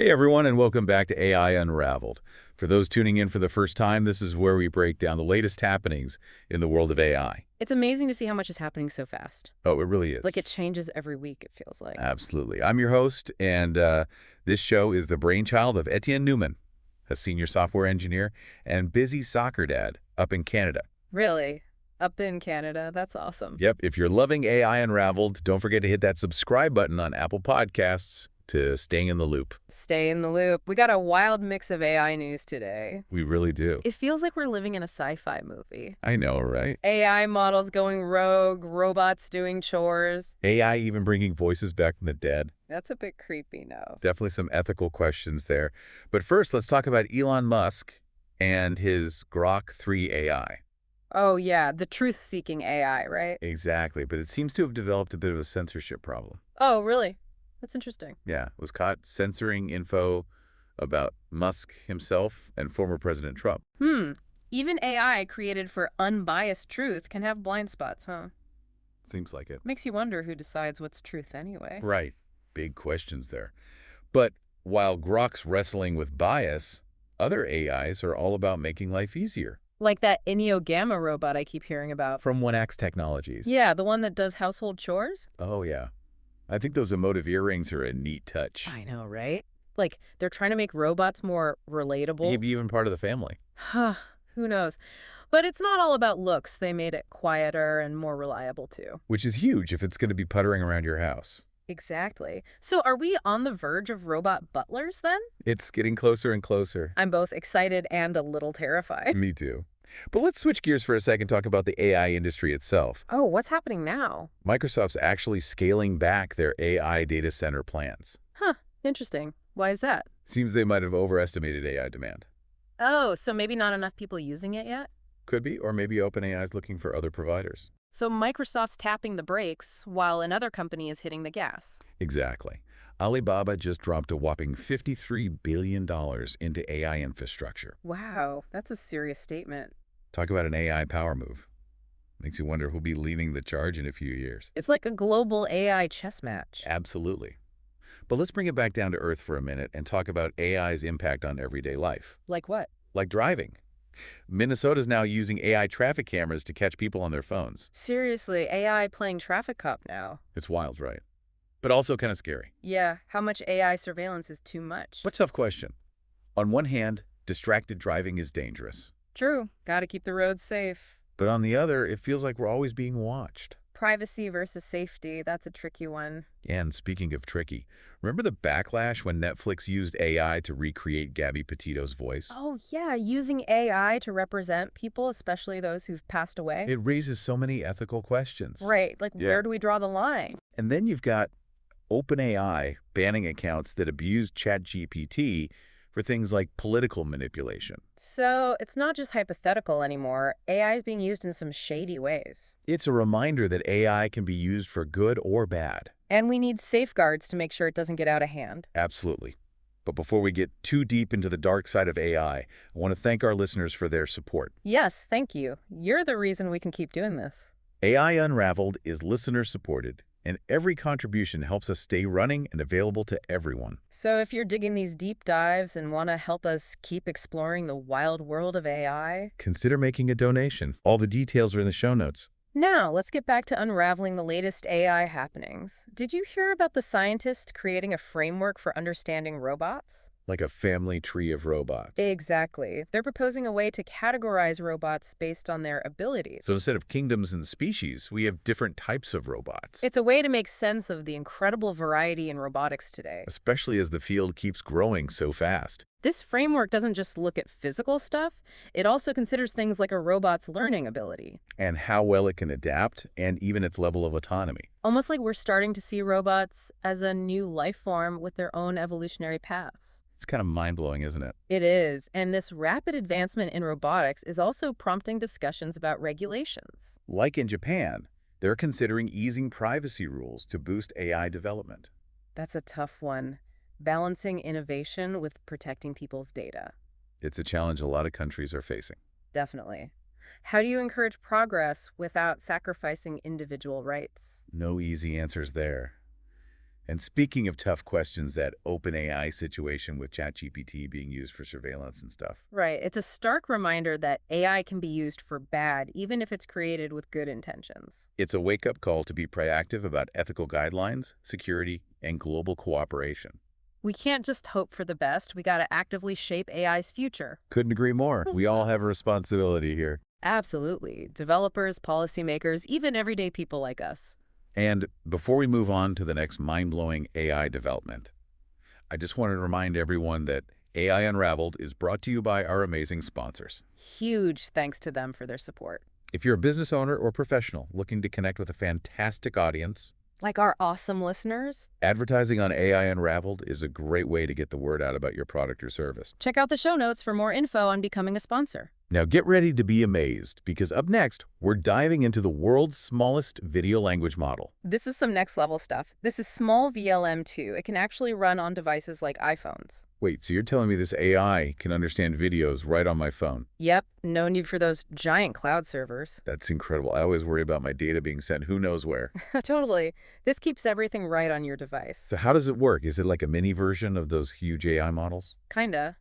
Hey everyone, and welcome back to AI Unraveled. For those tuning in for the first time, this is where we break down the latest happenings in the world of AI. It's amazing to see how much is happening so fast. Oh, it really Like it is. changes every week, it feels like. Absolutely. I'm your host, and this show is the brainchild of Etienne Newman, a senior software engineer and busy soccer dad up in Canada. Really? Up in Canada? That's awesome. Yep, if you're loving AI Unraveled, don't forget to hit that subscribe button on Apple Podcasts to staying in the loop. Stay in the loop. We got a wild mix of AI news today. We really do. It feels like we're living in a sci-fi movie. I know, right? AI models going rogue, robots doing chores. AI even bringing voices back from the dead. That's a bit creepy, no? Definitely some ethical questions there. But first, let's talk about Elon Musk and his Grok 3 AI. Oh yeah, the truth-seeking AI, right? Exactly, but it seems to have developed a bit of a censorship problem. Oh, really? That's interesting. Yeah, was caught censoring info about Musk himself and former President Trump. Even AI created for unbiased truth can have blind spots, huh? Seems like it. Makes you wonder who decides what's truth anyway. Right. Big questions there. But while Grok's wrestling with bias, other AIs are all about making life easier. Like that Gamma robot I keep hearing about. From 1X Technologies. Yeah, the one that does household chores? Oh, yeah. I think those emotive earrings are a neat touch. I know, right? Like, they're trying to make robots more relatable. Maybe even part of the family. Huh, who knows? But it's not all about looks. They made it quieter and more reliable, too. Which is huge if it's going to be puttering around your house. Exactly. So are we on the verge of robot butlers, then? It's getting closer and closer. I'm both excited and a little terrified. Me too. But let's switch gears for a second and talk about the AI industry itself. Oh, what's happening now? Microsoft's actually scaling back their AI data center plans. Huh, interesting. Why is that? Seems they might have overestimated AI demand. Oh, so maybe not enough people using it yet? Could be, or maybe OpenAI is looking for other providers. So Microsoft's tapping the brakes while another company is hitting the gas. Exactly. Alibaba just dropped a whopping $53 billion into AI infrastructure. Wow, that's a serious statement. Talk about an AI power move. Makes you wonder who'll be leading the charge in a few years. It's like a global AI chess match. Absolutely. But let's bring it back down to earth for a minute and talk about AI's impact on everyday life. Like what? Like driving. Minnesota's now using AI traffic cameras to catch people on their phones. Seriously, AI playing traffic cop now. It's wild, right? But also kind of scary. Yeah, how much AI surveillance is too much? But tough question. On one hand, distracted driving is dangerous. True, gotta keep the roads safe. But on the other, it feels like we're always being watched. Privacy versus safety, that's a tricky one. And speaking of tricky, remember the backlash when Netflix used AI to recreate Gabby Petito's voice? Oh yeah, using AI to represent people, especially those who've passed away. It raises so many ethical questions. Right, like Yeah. where do we draw the line? And then you've got OpenAI banning accounts that abuse ChatGPT for things like political manipulation. So it's not just hypothetical anymore. AI is being used in some shady ways. It's a reminder that AI can be used for good or bad. And we need safeguards to make sure it doesn't get out of hand. Absolutely. But before we get too deep into the dark side of AI, I want to thank our listeners for their support. Yes, thank you. You're the reason we can keep doing this. AI Unraveled is listener-supported, and every contribution helps us stay running and available to everyone. So if you're digging these deep dives and want to help us keep exploring the wild world of AI, Consider making a donation. All the details are in the show notes. now let's get back to unraveling the latest AI happenings. Did you hear about the scientist creating a framework for understanding robots? Like a family tree of robots. Exactly. They're proposing a way to categorize robots based on their abilities. So instead of kingdoms and species, we have different types of robots. It's a way to make sense of the incredible variety in robotics today. Especially as the field keeps growing so fast. This framework doesn't just look at physical stuff, it also considers things like a robot's learning ability. And how well it can adapt, and even its level of autonomy. Almost like we're starting to see robots as a new life form with their own evolutionary paths. It's kind of mind-blowing, isn't it? It is, and this rapid advancement in robotics is also prompting discussions about regulations. Like in Japan, they're considering easing privacy rules to boost AI development. That's a tough one, balancing innovation with protecting people's data. It's a challenge a lot of countries are facing. Definitely. How do you encourage progress without sacrificing individual rights? No easy answers there. And speaking of tough questions, that OpenAI situation with ChatGPT being used for surveillance and stuff. Right. It's a stark reminder that AI can be used for bad, even if it's created with good intentions. It's a wake-up call to be proactive about ethical guidelines, security, and global cooperation. We can't just hope for the best. We got to actively shape AI's future. Couldn't agree more. We all have a responsibility here. Absolutely. Developers, policymakers, even everyday people like us. And before we move on to the next mind-blowing AI development, I just wanted to remind everyone that AI Unraveled is brought to you by our amazing sponsors. Huge thanks to them for their support. If you're a business owner or professional looking to connect with a fantastic audience, Like our awesome listeners, advertising on AI Unraveled is a great way to get the word out about your product or service. check out the show notes for more info on becoming a sponsor. Now get ready to be amazed, because up next, we're diving into the world's smallest video language model. This is some next level stuff. This is small VLM2. It can actually run on devices like iPhones. Wait, so you're telling me this AI can understand videos right on my phone? Yep, no need for those giant cloud servers. That's incredible. I always worry about my data being sent who knows where. Totally. This keeps everything right on your device. So how does it work? Is it like a mini version of those huge AI models? Kinda.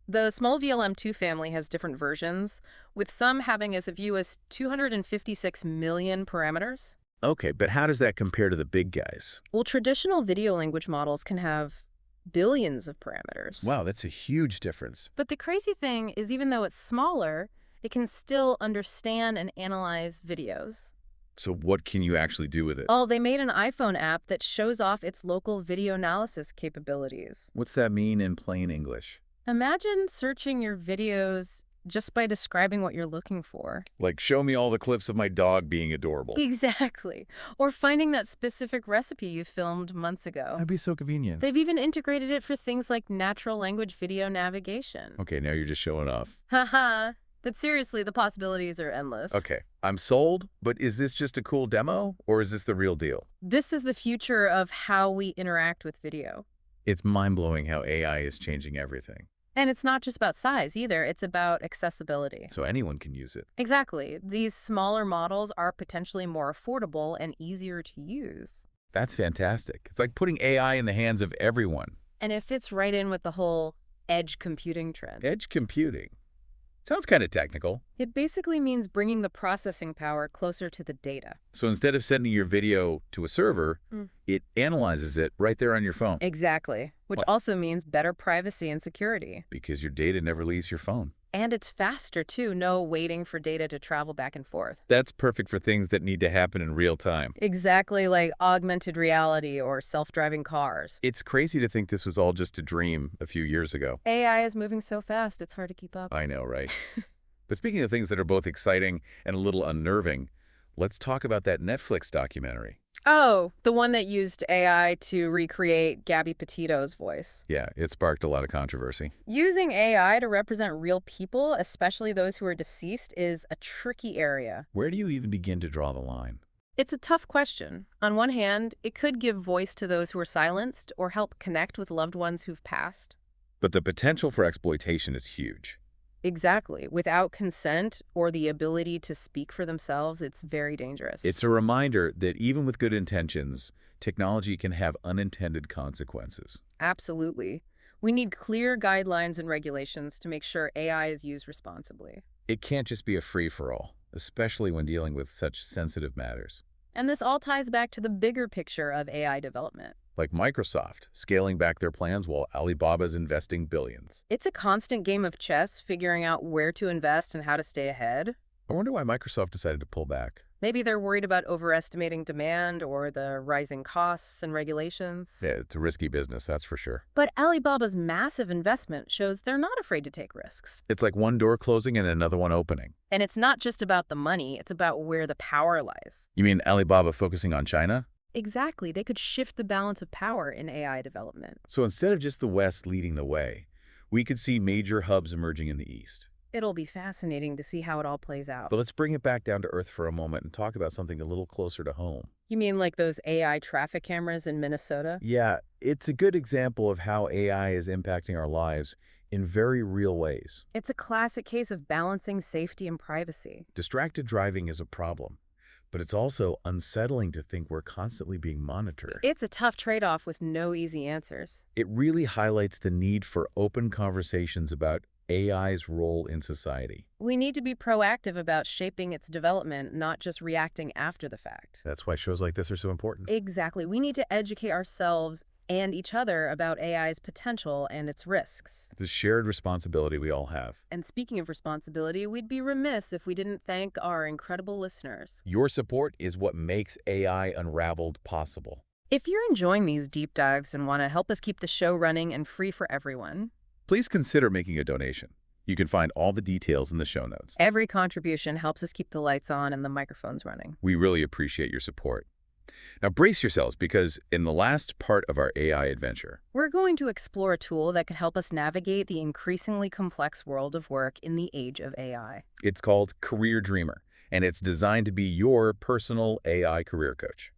The small VLM2 family has different versions, with some having as few as 256 million parameters. Okay, but how does that compare to the big guys? Well, traditional video language models can have billions of parameters. Wow, that's a huge difference. But the crazy thing is, even though it's smaller, it can still understand and analyze videos. So what can you actually do with it? Oh, they made an iPhone app that shows off its local video analysis capabilities. What's that mean in plain English? Imagine searching your videos just by describing what you're looking for. Like, show me all the clips of my dog being adorable. Exactly. Or finding that specific recipe you filmed months ago. That'd be so convenient. They've even integrated it for things like natural language video navigation. Okay, now you're just showing off. Haha. But seriously, the possibilities are endless. Okay, I'm sold, but is this just a cool demo, or is this the real deal? This is the future of how we interact with video. It's mind-blowing how AI is changing everything. And it's not just about size either, it's about accessibility. So anyone can use it. Exactly. These smaller models are potentially more affordable and easier to use. That's fantastic. It's like putting AI in the hands of everyone. And it fits right in with the whole edge computing trend. Edge computing. Sounds kind of technical. It basically means bringing the processing power closer to the data. So instead of sending your video to a server, it analyzes it right there on your phone. Exactly. Which also means better privacy and security. Because your data never leaves your phone. And it's faster, too. No waiting for data to travel back and forth. That's perfect for things that need to happen in real time. Exactly, like augmented reality or self-driving cars. It's crazy to think this was all just a dream a few years ago. AI is moving so fast, it's hard to keep up. I know, right? But speaking of things that are both exciting and a little unnerving, let's talk about that Netflix documentary. Oh, the one that used AI to recreate Gabby Petito's voice. Yeah, it sparked a lot of controversy. Using AI to represent real people, especially those who are deceased, is a tricky area. Where do you even begin to draw the line? It's a tough question. On one hand, it could give voice to those who are silenced or help connect with loved ones who've passed. But the potential for exploitation is huge. Exactly. Without consent or the ability to speak for themselves, it's very dangerous. It's a reminder that even with good intentions, technology can have unintended consequences. Absolutely. We need clear guidelines and regulations to make sure AI is used responsibly. It can't just be a free-for-all, especially when dealing with such sensitive matters. And this all ties back to the bigger picture of AI development. Like Microsoft, scaling back their plans while Alibaba's investing billions. It's a constant game of chess, figuring out where to invest and how to stay ahead. I wonder why Microsoft decided to pull back. Maybe they're worried about overestimating demand or the rising costs and regulations. Yeah, it's a risky business, that's for sure. But Alibaba's massive investment shows they're not afraid to take risks. It's like one door closing and another one opening. And it's not just about the money, it's about where the power lies. You mean Alibaba focusing on China? Exactly. They could shift the balance of power in AI development. So instead of just the West leading the way, we could see major hubs emerging in the East. It'll be fascinating to see how it all plays out. But let's bring it back down to earth for a moment and talk about something a little closer to home. You mean like those AI traffic cameras in Minnesota? Yeah, it's a good example of how AI is impacting our lives in very real ways. It's a classic case of balancing safety and privacy. Distracted driving is a problem, But it's also unsettling to think we're constantly being monitored. It's a tough trade-off with no easy answers. It really highlights the need for open conversations about AI's role in society. We need to be proactive about shaping its development, not just reacting after the fact. That's why shows like this are so important. Exactly. We need to educate ourselves and each other about AI's potential and its risks. The shared responsibility we all have. And speaking of responsibility, we'd be remiss if we didn't thank our incredible listeners. Your support is what makes AI Unraveled possible. If you're enjoying these deep dives and want to help us keep the show running and free for everyone, Please consider making a donation. You can find all the details in the show notes. every contribution helps us keep the lights on and the microphones running. We really appreciate your support. Now brace yourselves, because in the last part of our AI adventure, We're going to explore a tool that could help us navigate the increasingly complex world of work in the age of AI. it's called Career Dreamer, and it's designed to be your personal AI career coach.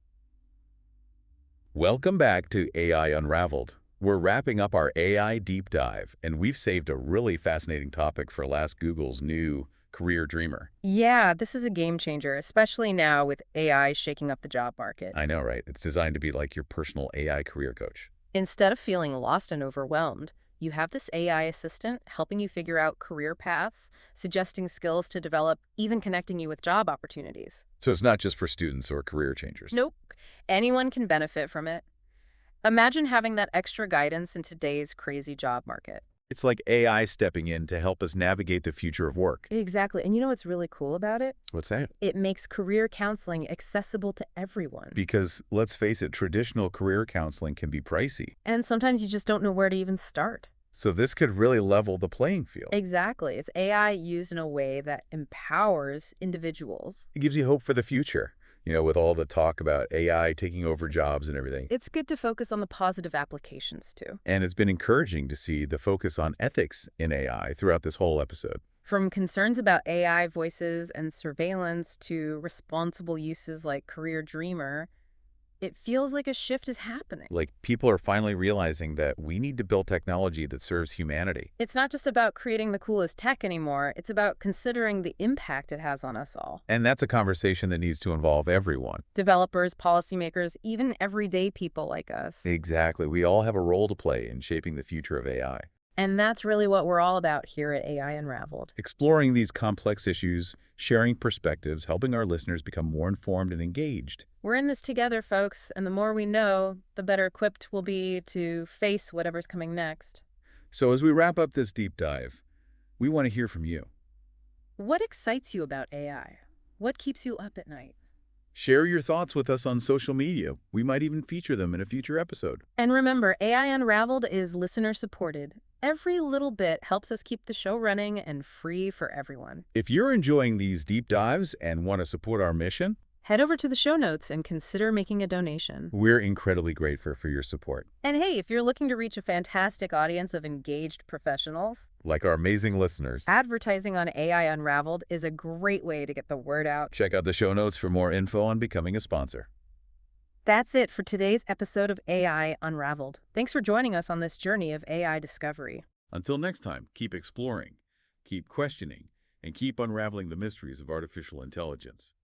Welcome back to AI Unraveled. We're wrapping up our AI deep dive, and we've saved a really fascinating topic for last Google's new Career Dreamer. Yeah, this is a game changer, especially now with AI shaking up the job market. I know, right? It's designed to be like your personal AI career coach. Instead of feeling lost and overwhelmed, you have this AI assistant helping you figure out career paths, suggesting skills to develop, even connecting you with job opportunities. So it's not just for students or career changers. Nope. Anyone can benefit from it. Imagine having that extra guidance in today's crazy job market. It's like AI stepping in to help us navigate the future of work. Exactly. And you know what's really cool about it? What's that? It makes career counseling accessible to everyone. Because, let's face it, traditional career counseling can be pricey. And sometimes you just don't know where to even start. So this could really level the playing field. Exactly. It's AI used in a way that empowers individuals. It gives you hope for the future, with all the talk about AI taking over jobs and everything. It's good to focus on the positive applications, too. And it's been encouraging to see the focus on ethics in AI throughout this whole episode. From concerns about AI voices and surveillance to responsible uses like Career Dreamer, it feels like a shift is happening. Like, people are finally realizing that we need to build technology that serves humanity. It's not just about creating the coolest tech anymore. It's about considering the impact it has on us all. And that's a conversation that needs to involve everyone. Developers, policymakers, even everyday people like us. Exactly. We all have a role to play in shaping the future of AI. And that's really what we're all about here at AI Unraveled. Exploring these complex issues, sharing perspectives, helping our listeners become more informed and engaged. We're in this together, folks, and the more we know, the better equipped we'll be to face whatever's coming next. So as we wrap up this deep dive, we want to hear from you. What excites you about AI? What keeps you up at night? Share your thoughts with us on social media. We might even feature them in a future episode. And remember, AI Unraveled is listener-supported. Every little bit helps us keep the show running and free for everyone. If you're enjoying these deep dives and want to support our mission, Head over to the show notes and consider making a donation. we're incredibly grateful for your support. And hey, if you're looking to reach a fantastic audience of engaged professionals, Like our amazing listeners, advertising on AI Unraveled is a great way to get the word out. check out the show notes for more info on becoming a sponsor. That's it for today's episode of AI Unraveled. Thanks for joining us on this journey of AI discovery. Until next time, keep exploring, keep questioning, and keep unraveling the mysteries of artificial intelligence.